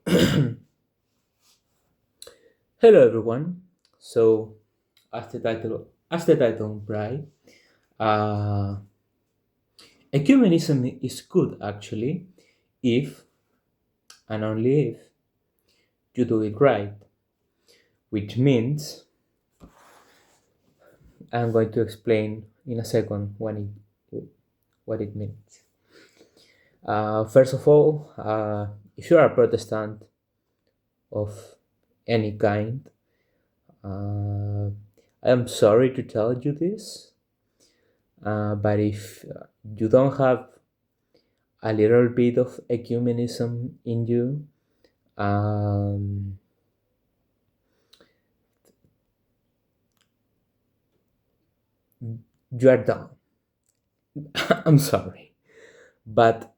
Hello, everyone. So, as the title implies, uh, ecumenism is good actually, if and only if you do it right, which means I'm going to explain in a second what it means. First of all, if you are a Protestant of any kind, uh, I am sorry to tell you this, but if you don't have a little bit of ecumenism in you, um, you are done. I'm sorry. But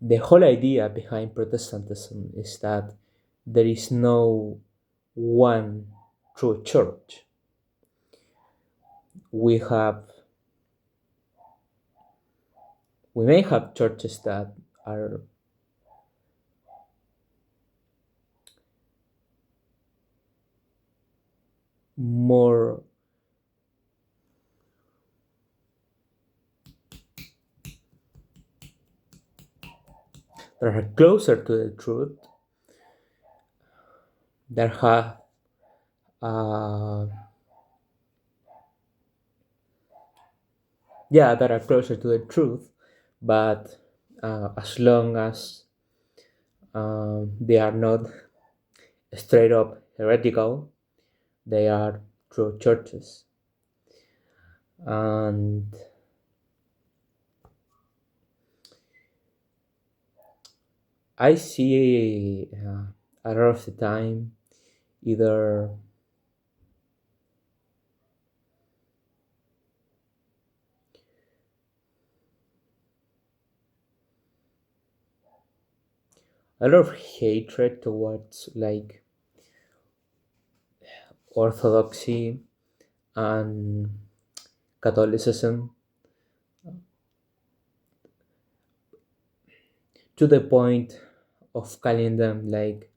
the whole idea behind Protestantism is that there is no one true church. We have we may have churches that are more that are closer to the truth, that have uh, yeah, that are closer to the truth, but as long as they are not straight up heretical, they are true churches. And I see a lot of the time either a lot of hatred towards like orthodoxy and Catholicism, to the point of calling them like,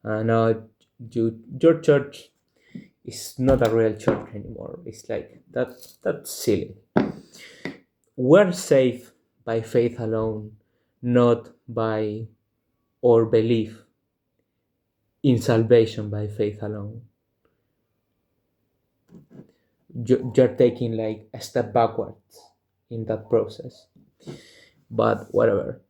no, your church is not a real church anymore. It's like that's silly. We're saved by faith alone, not by our belief in salvation by faith alone. You're taking like a step backwards in that process, but whatever.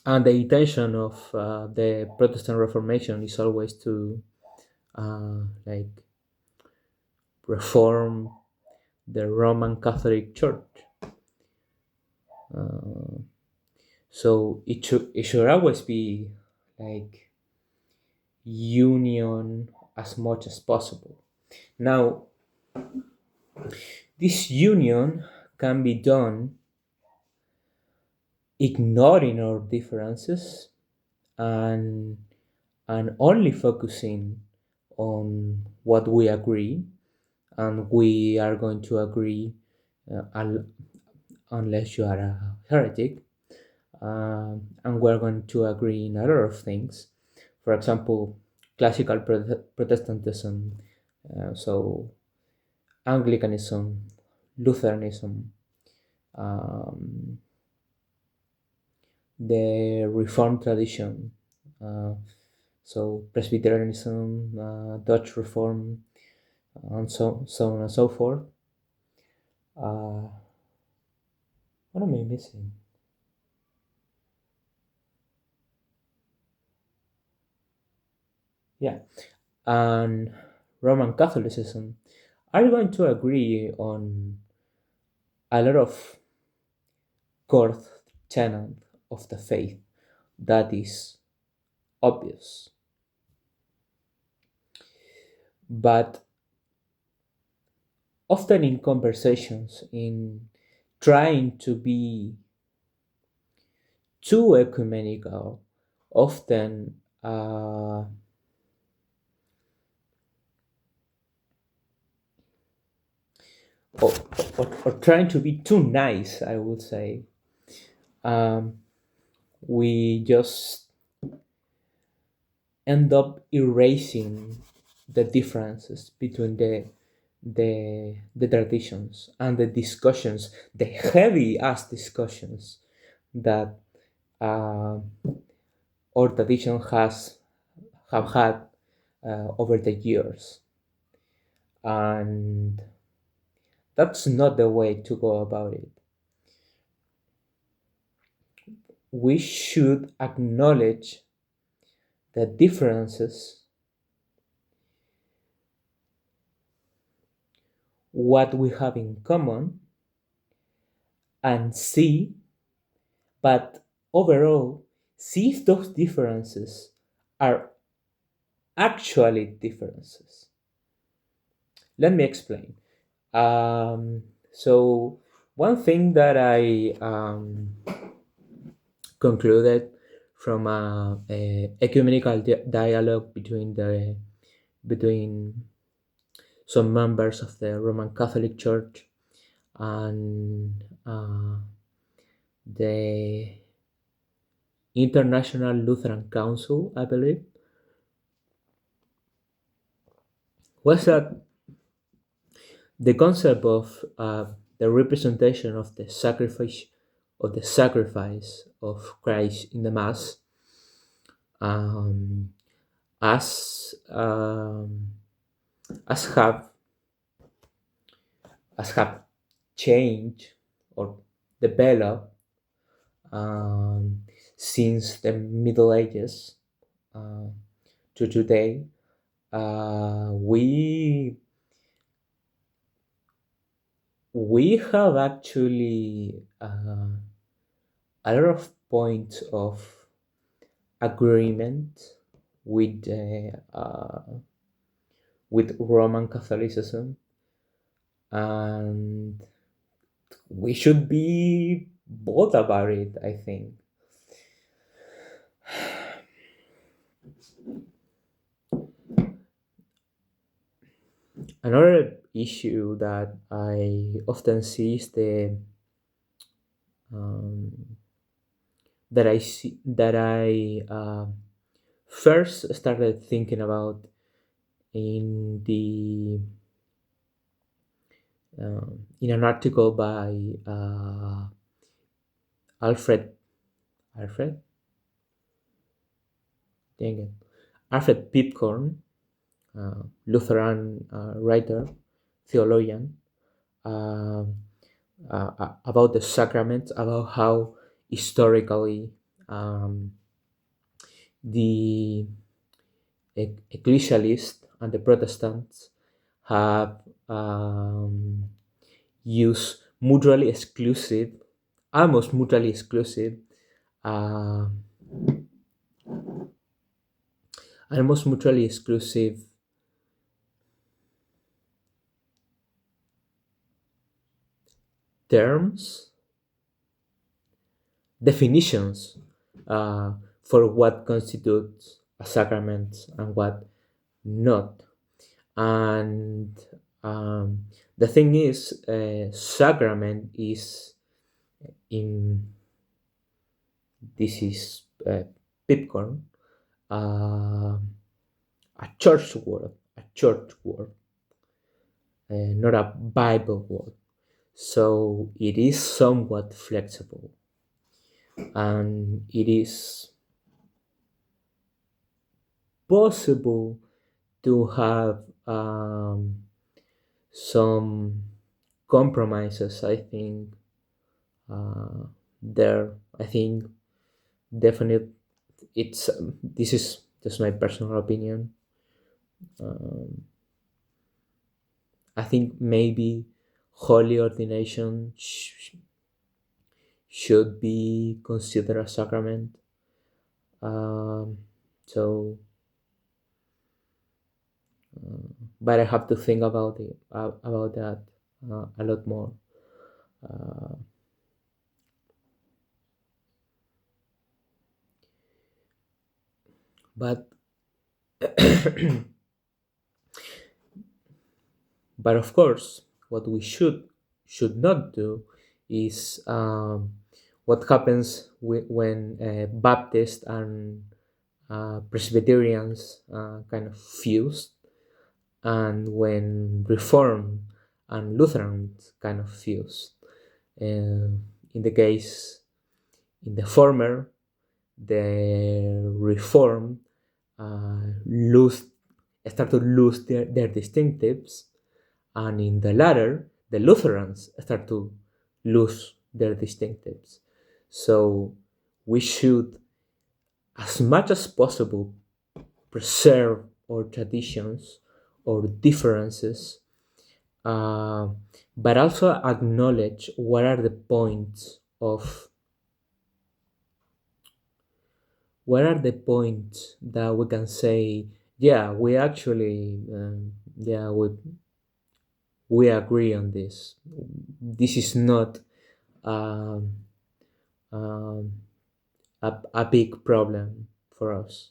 And the intention of the Protestant Reformation is always to like reform the Roman Catholic Church. Uh, so it should always be like union as much as possible. Now, this union can be done ignoring our differences and only focusing on what we agree, and we are going to agree unless you are a heretic, and we're going to agree in a lot of things. For example, classical Protestantism, so Anglicanism, Lutheranism, um, the Reformed tradition, uh, so Presbyterianism, Dutch Reform, and so on and so forth. Uh, what am I missing? Yeah, and Roman Catholicism are going to agree on a lot of core tenet of the faith that is obvious, but often in conversations, in trying to be too ecumenical, often or, or trying to be too nice, I would say, um, we just end up erasing the differences between the traditions and the discussions, the heavy ass discussions that uh, our tradition has have had over the years. And that's not the way to go about it. We should acknowledge the differences, what we have in common, and see, but overall, see if those differences are actually differences. Let me explain. So, one thing that I concluded from a ecumenical dialogue between some members of the Roman Catholic Church and the International Lutheran Council, I believe, was that the concept of the representation of the sacrifice of Christ in the Mass, um, as as have as have changed or developed um, since the Middle Ages uh, to today. We have actually a lot of points of agreement with with Roman Catholicism, and we should be bold about it, I think. Another issue that I often see is the um, that I first started thinking about in the in an article by Alfred Alfred dang it, Alfred Pipcorn, Lutheran writer, theologian, um, about the sacraments, about how historically um, the ecclesialists and the Protestants have used mutually exclusive, almost mutually exclusive, uh, almost mutually exclusive terms, definitions for what constitutes a sacrament and what not. And the thing is, sacrament is in this is Pipcorn, uh, a church word, not a Bible word. So it is somewhat flexible, and it is possible to have some compromises. I think there. I think definite. It's this is just my personal opinion. Um, I think maybe holy ordination should be considered a sacrament. Um, so, but I have to think about that a lot more. Uh, but but of course, what we should not do is what happens when Baptists Presbyterians kind of fused, and when Reform and Lutherans kind of fused. In the case, in the former, the Reform lose start to lose their distinctives, and in the latter, the Lutherans start to lose their distinctives. So we should, as much as possible, preserve our traditions or differences, uh, but also acknowledge what are the points that we can say, yeah, we actually, yeah, we agree on this. This is not um, um, a big problem for us.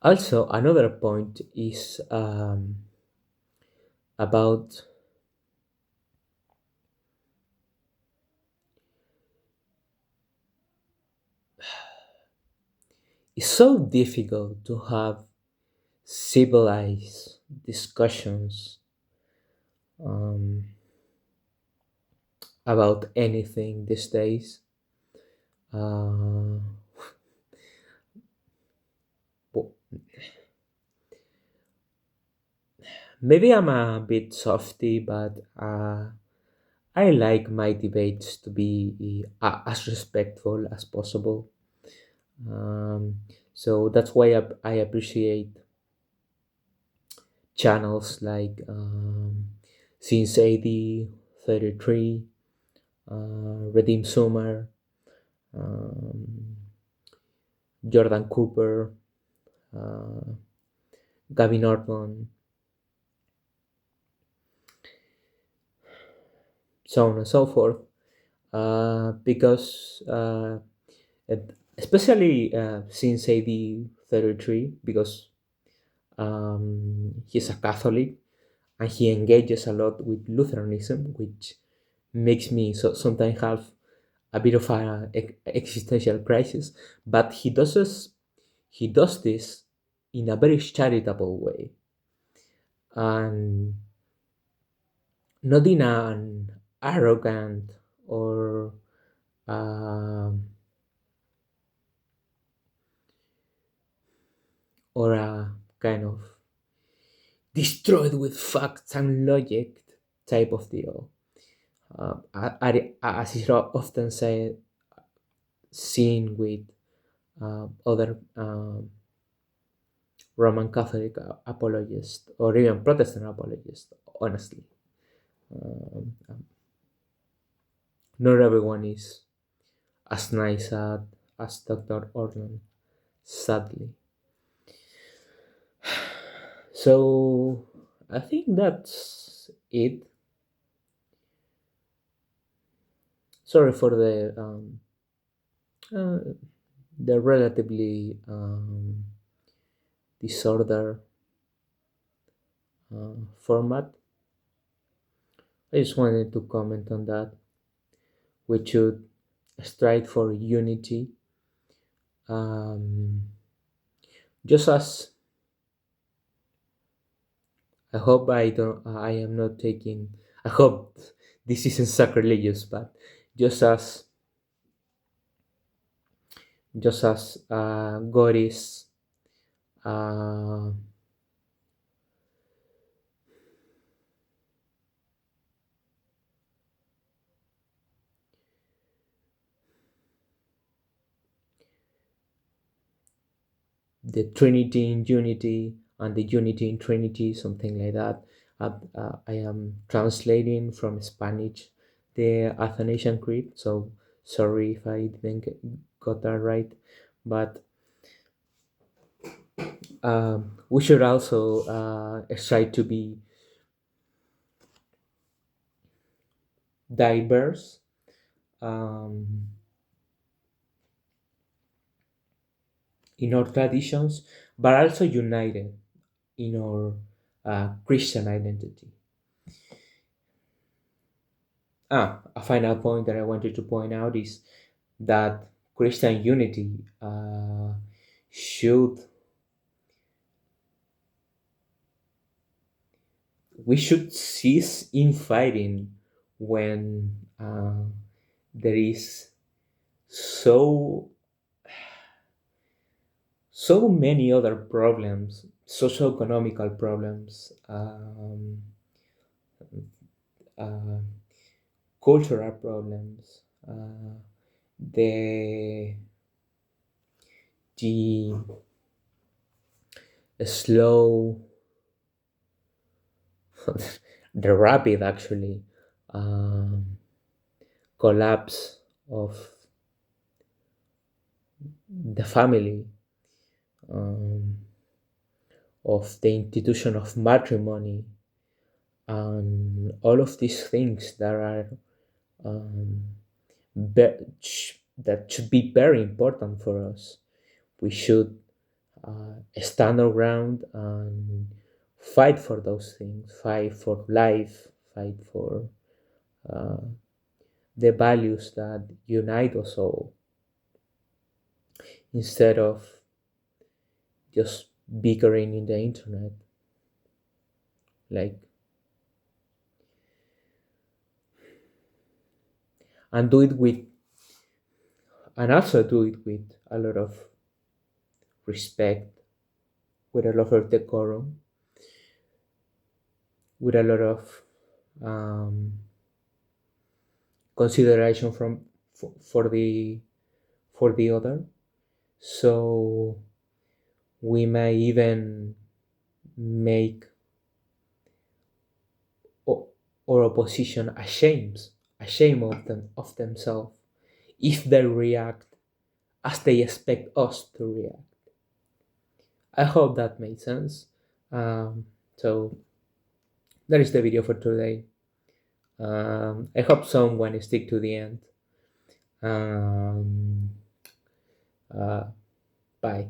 Also, another point is about it's so difficult to have civilized discussions um, about anything these days. Uh, Maybe I'm a bit softy, but I like my debates to be as respectful as possible. So that's why I appreciate channels like Since AD 33, Redeem Summer, um, Jordan Cooper, uh, Gavin Norton, so on and so forth. Because especially since AD 33, because he's a Catholic and he engages a lot with Lutheranism, which makes me sometimes have a bit of a existential crisis. But he does this in a very charitable way, and not in an arrogant or um, a kind of destroyed with facts and logic type of deal. As is often said, seen with other Roman Catholic apologists or even Protestant apologists, honestly. Not everyone is as nice as Dr. Orland, sadly. So I think that's it. Sorry for uh, the relatively disorder format. I just wanted to comment on that. We should strive for unity, um, just as I hope I don't. I am not taking. I hope this isn't sacrilegious, but just as God is uh, the Trinity in unity and the unity in Trinity, something like that. I am translating from Spanish the Athanasian Creed, so sorry if I didn't got that right, but we should also try to be diverse. Um, in our traditions, but also united in our Christian identity. A final point that I wanted to point out is that Christian unity should we should cease infighting when there is so so many other problems, socio-economical problems, uh, cultural problems, the the slow, the rapid actually um, collapse of the family, um, of the institution of matrimony, and all of these things that are um, that should be very important for us. We should stand our ground and fight for those things, fight for life, fight for uh, the values that unite us all, instead of just bickering in the internet. Like, and do it with, and also do it with a lot of respect, with a lot of decorum, with a lot of um, consideration for the other. So we may even make our opposition ashamed of themselves if they react as they expect us to react. I hope that made sense. So that is the video for today. I hope someone stick to the end. Um, uh, Bye.